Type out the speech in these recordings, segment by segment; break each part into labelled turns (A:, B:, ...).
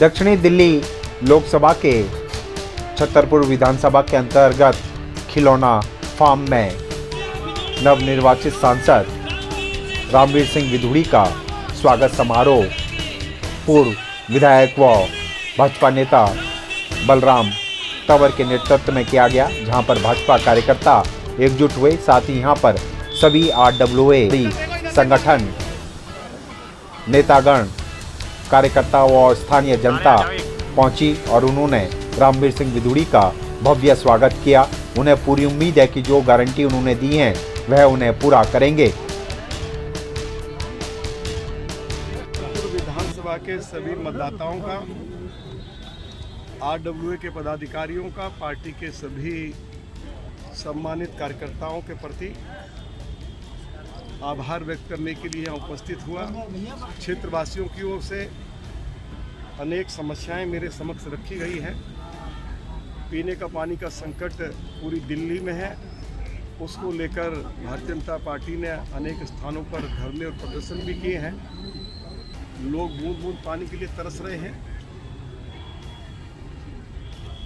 A: दक्षिणी दिल्ली लोकसभा के छतरपुर विधानसभा के अंतर्गत खिलौना फार्म में नवनिर्वाचित सांसद रामवीर सिंह विधूड़ी का स्वागत समारोह पूर्व विधायक व भाजपा नेता बलराम तंवर के नेतृत्व में किया गया, जहां पर भाजपा कार्यकर्ता एकजुट हुए। साथ ही यहां पर सभी RWA संगठन नेतागण, कार्यकर्ताओं और स्थानीय जनता पहुंची और उन्होंने रामवीर सिंह विधूड़ी का भव्य स्वागत किया। उन्हें पूरी उम्मीद है कि जो गारंटी उन्होंने दी है वह उन्हें पूरा करेंगे।
B: विधानसभा के सभी मतदाताओं का, RWA के पदाधिकारियों का, पार्टी के सभी सम्मानित कार्यकर्ताओं के प्रति आभार व्यक्त करने के लिए उपस्थित हुआ। क्षेत्रवासियों की ओर से अनेक समस्याएं मेरे समक्ष रखी गई हैं। पीने का पानी का संकट पूरी दिल्ली में है, उसको लेकर भारतीय जनता पार्टी ने अनेक स्थानों पर धरने और प्रदर्शन भी किए हैं। लोग बूंद बूंद पानी के लिए तरस रहे हैं।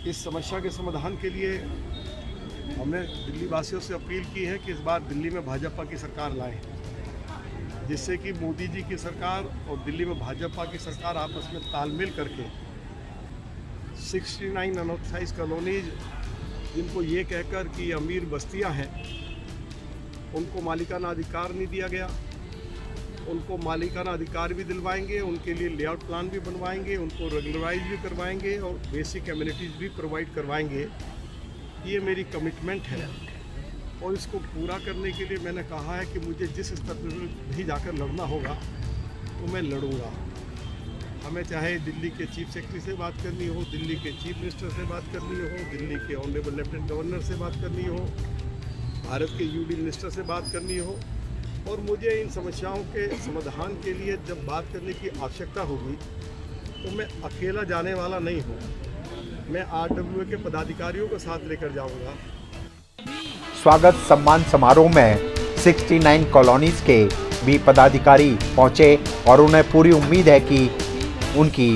B: इस समस्या के समाधान के लिए हमने दिल्ली वासियों से अपील की है कि इस बार दिल्ली में भाजपा की सरकार लाएं, जिससे कि मोदी जी की सरकार और दिल्ली में भाजपा की सरकार आपस में तालमेल करके 69 अनऑथराइज कॉलोनीज, जिनको ये कहकर कि अमीर बस्तियां हैं, उनको मालिकाना अधिकार नहीं दिया गया, उनको मालिकाना अधिकार भी दिलवाएंगे, उनके लिए लेआउट प्लान भी बनवाएंगे, उनको रेगुलराइज भी करवाएंगे और बेसिक एमिनिटीज़ भी प्रोवाइड करवाएंगे। ये मेरी कमिटमेंट है और इसको पूरा करने के लिए मैंने कहा है कि मुझे जिस स्तर पर भी जाकर लड़ना होगा तो मैं लड़ूंगा। हमें चाहे दिल्ली के चीफ सेक्रेटरी से बात करनी हो, दिल्ली के चीफ मिनिस्टर से बात करनी हो, दिल्ली के ऑनरेबल लेफ्टिनेंट गवर्नर से बात करनी हो, भारत के UD मिनिस्टर से बात करनी हो, और मुझे इन समस्याओं के समाधान के लिए जब बात करने की आवश्यकता होगी तो मैं अकेला जाने वाला नहीं हूँ। मैं RWA के पदाधिकारियों को साथ लेकर जाऊँगा।
A: स्वागत सम्मान समारोह में 69 कॉलोनीज के भी पदाधिकारी पहुंचे और उन्हें पूरी उम्मीद है कि उनकी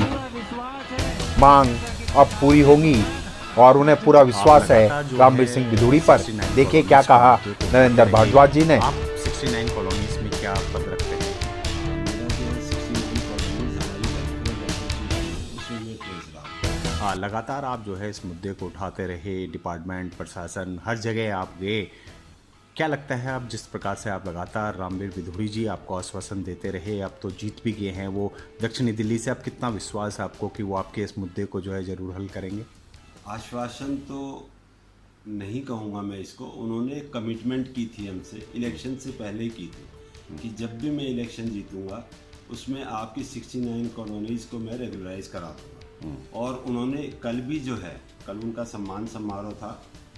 A: मांग अब पूरी होगी और उन्हें पूरा विश्वास है रामवीर सिंह विधूड़ी पर। देखिए क्या कहा नरेंद्र भारद्वाज जी ने।
C: आप 69 कॉलोनीज में क्या पद रखते हैं? लगातार आप जो है इस मुद्दे को उठाते रहे, डिपार्टमेंट, प्रशासन, हर जगह आप गए। क्या लगता है अब जिस प्रकार से आप लगातार रामवीर विधूड़ी जी आपको आश्वासन देते रहे, अब तो जीत भी गए हैं वो दक्षिणी दिल्ली से, अब कितना विश्वास है आपको कि वो आपके इस मुद्दे को जो है ज़रूर हल करेंगे?
D: आश्वासन तो नहीं कहूँगा मैं इसको, उन्होंने कमिटमेंट की थी हमसे, इलेक्शन से पहले की थी कि जब भी मैं इलेक्शन जीतूँगा उसमें आपकी 69 कॉलोनीज़ को मैं रेगुलराइज करा दूँगा। और उन्होंने कल भी जो है, कल उनका सम्मान समारोह था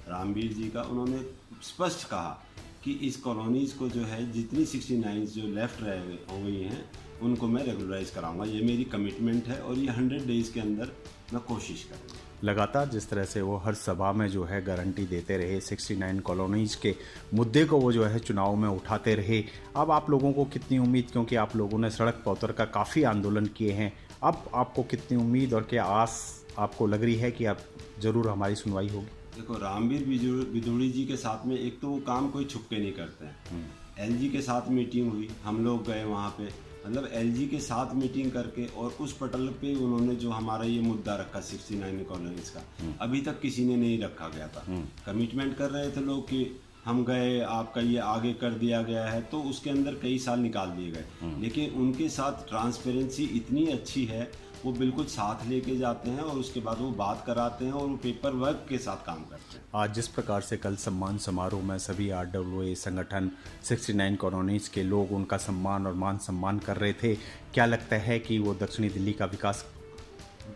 D: रामवीर जी का, उन्होंने स्पष्ट कहा कि इस कॉलोनीज़ को जो है जितनी 69 जो लेफ़्ट रह हो गई हैं उनको मैं रेगुलराइज कराऊंगा। ये मेरी कमिटमेंट है और ये 100 डेज़ के अंदर मैं कोशिश करूँगा।
C: लगातार जिस तरह से वो हर सभा में जो है गारंटी देते रहे, 69 कॉलोनीज के मुद्दे को वो जो है चुनाव में उठाते रहे, अब आप लोगों को कितनी उम्मीद, क्योंकि आप लोगों ने सड़क पर उतर का काफ़ी आंदोलन किए हैं, अब आपको कितनी उम्मीद और क्या आस आपको लग रही है कि अब ज़रूर हमारी सुनवाई होगी?
D: देखो, रामवीर विधूड़ी जी के साथ में एक तो वो काम कोई छुप के नहीं करते हैं। LG के साथ मीटिंग हुई, हम लोग गए वहाँ पे, मतलब LG के साथ मीटिंग करके, और उस पटल पे उन्होंने जो हमारा ये मुद्दा रखा 69 कॉलोनीज का, अभी तक किसी ने नहीं रखा गया था। कमिटमेंट कर रहे थे लोग कि हम गए, आपका ये आगे कर दिया गया है, तो उसके अंदर कई साल निकाल दिए गए। लेकिन उनके साथ ट्रांसपेरेंसी इतनी अच्छी है, वो बिल्कुल साथ लेके जाते हैं और उसके बाद वो बात कराते हैं और वो पेपर वर्क के साथ काम करते हैं।
C: आज जिस प्रकार से कल सम्मान समारोह में सभी RWA संगठन, 69 कॉलोनीज के लोग उनका सम्मान और मान सम्मान कर रहे थे, क्या लगता है कि वो दक्षिणी दिल्ली का विकास?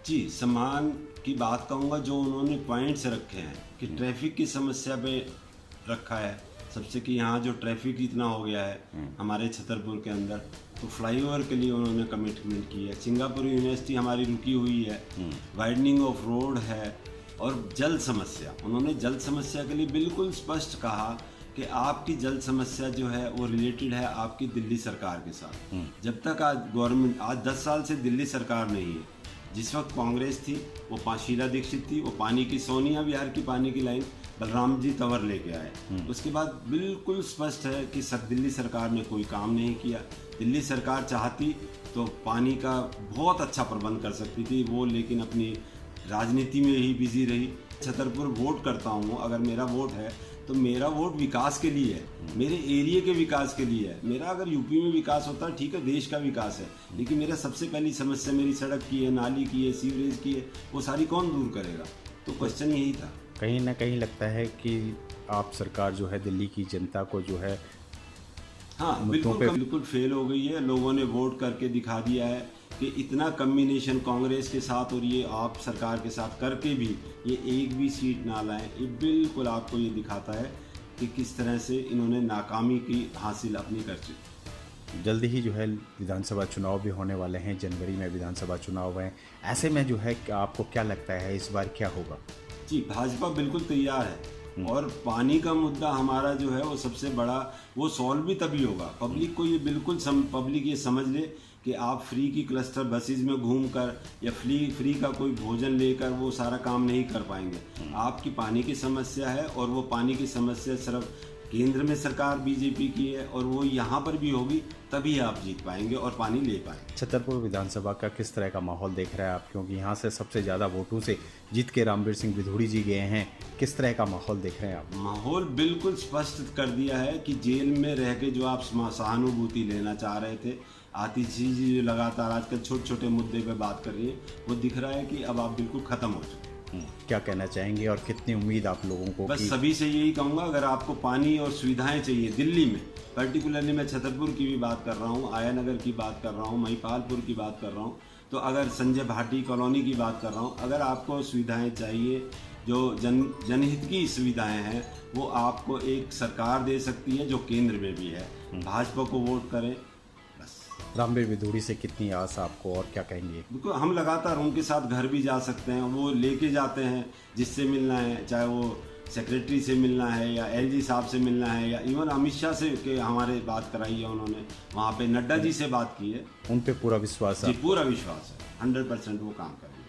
D: जी, सम्मान की बात कहूँगा, जो उन्होंने पॉइंट्स रखे हैं कि ट्रैफिक की समस्या पे रखा है सबसे, कि यहाँ जो ट्रैफिक इतना हो गया है हमारे छतरपुर के अंदर, तो फ्लाईओवर के लिए उन्होंने कमिटमेंट की है। सिंगापुर यूनिवर्सिटी हमारी रुकी हुई है, वाइडनिंग ऑफ रोड है, और जल समस्या, उन्होंने जल समस्या के लिए बिल्कुल स्पष्ट कहा कि आपकी जल समस्या जो है वो रिलेटेड है आपकी दिल्ली सरकार के साथ। जब तक आज गवर्नमेंट, आज 10 साल से दिल्ली सरकार नहीं है, जिस वक्त कांग्रेस थी वो शीला दीक्षित थी, वो पानी की सोनिया विहार की पानी की लाइन बलराम जी तंवर लेके आए। उसके बाद बिल्कुल स्पष्ट है कि दिल्ली सरकार ने कोई काम नहीं किया। दिल्ली सरकार चाहती तो पानी का बहुत अच्छा प्रबंध कर सकती थी वो, लेकिन अपनी राजनीति में ही बिजी रही। छतरपुर वोट करता हूँ, अगर मेरा वोट है तो मेरा वोट विकास के लिए है, मेरे एरिया के विकास के लिए है। मेरा अगर यूपी में विकास होता है ठीक है, देश का विकास है, लेकिन मेरा सबसे पहली समस्या मेरी सड़क की है, नाली की है, सीवरेज की है, वो सारी कौन दूर करेगा? तो क्वेश्चन यही था।
C: कहीं ना कहीं लगता है कि आप सरकार जो है दिल्ली की जनता को जो है
D: हाँ बिल्कुल फेल हो गई है। लोगों ने वोट करके दिखा दिया है कि इतना कम्बिनेशन कांग्रेस के साथ और ये आप सरकार के साथ करके भी ये एक भी सीट ना लाएं, ये बिल्कुल आपको ये दिखाता है कि किस तरह से इन्होंने नाकामी की हासिल अपनी कर चुकी।
C: जल्दी ही जो है विधानसभा चुनाव भी होने वाले हैं, जनवरी में विधानसभा चुनाव हैं। ऐसे में जो है आपको क्या लगता है इस बार क्या होगा?
D: जी, भाजपा बिल्कुल तैयार है और पानी का मुद्दा हमारा जो है वो सबसे बड़ा, वो सॉल्व भी तभी होगा। पब्लिक को ये बिल्कुल पब्लिक ये समझ ले कि आप फ्री की क्लस्टर बसेज में घूमकर या फ्री का कोई भोजन लेकर वो सारा काम नहीं कर पाएंगे। आपकी पानी की समस्या है और वो पानी की समस्या सिर्फ केंद्र में सरकार बीजेपी की है और वो यहाँ पर भी होगी, तभी आप जीत पाएंगे और पानी ले पाएंगे।
C: छतरपुर विधानसभा का किस तरह का माहौल देख रहे हैं आप, क्योंकि यहाँ से सबसे ज़्यादा वोटों से जीत के रामवीर सिंह विधूड़ी जी गए हैं, किस तरह का माहौल देख रहे हैं आप?
D: माहौल बिल्कुल स्पष्ट कर दिया है कि जेल में रह के जो आप सहानुभूति लेना चाह रहे थे, आतिशी जी जो लगातार आजकल छोटे छोटे मुद्दे पे बात कर रही है, वो दिख रहा है कि अब आप बिल्कुल ख़त्म हो चुके।
C: क्या कहना चाहेंगे और कितनी उम्मीद आप लोगों को?
D: बस सभी से यही कहूँगा, अगर आपको पानी और सुविधाएं चाहिए दिल्ली में, पर्टिकुलरली मैं छतरपुर की भी बात कर रहा हूँ, आया नगर की बात कर रहा हूँ, महिपालपुर की बात कर रहा हूँ, तो अगर संजय भाटी कॉलोनी की बात कर रहा हूँ, अगर आपको सुविधाएं चाहिए जो जनहित की सुविधाएं हैं वो आपको एक सरकार दे सकती है जो केंद्र में भी है। भाजपा को वोट करें बस।
C: रामवीर विधूड़ी से कितनी आस आपको और क्या कहेंगे?
D: बिल्कुल, हम लगातार उनके साथ घर भी जा सकते हैं, वो लेके जाते हैं जिससे मिलना है, चाहे वो सेक्रेटरी से मिलना है या एलजी साहब से मिलना है या इवन अमित शाह से के हमारे बात कराई है उन्होंने, वहाँ पे नड्डा जी से बात की है।
C: उन पे पूरा विश्वास है?
D: जी पूरा विश्वास है, 100% वो काम करेंगे।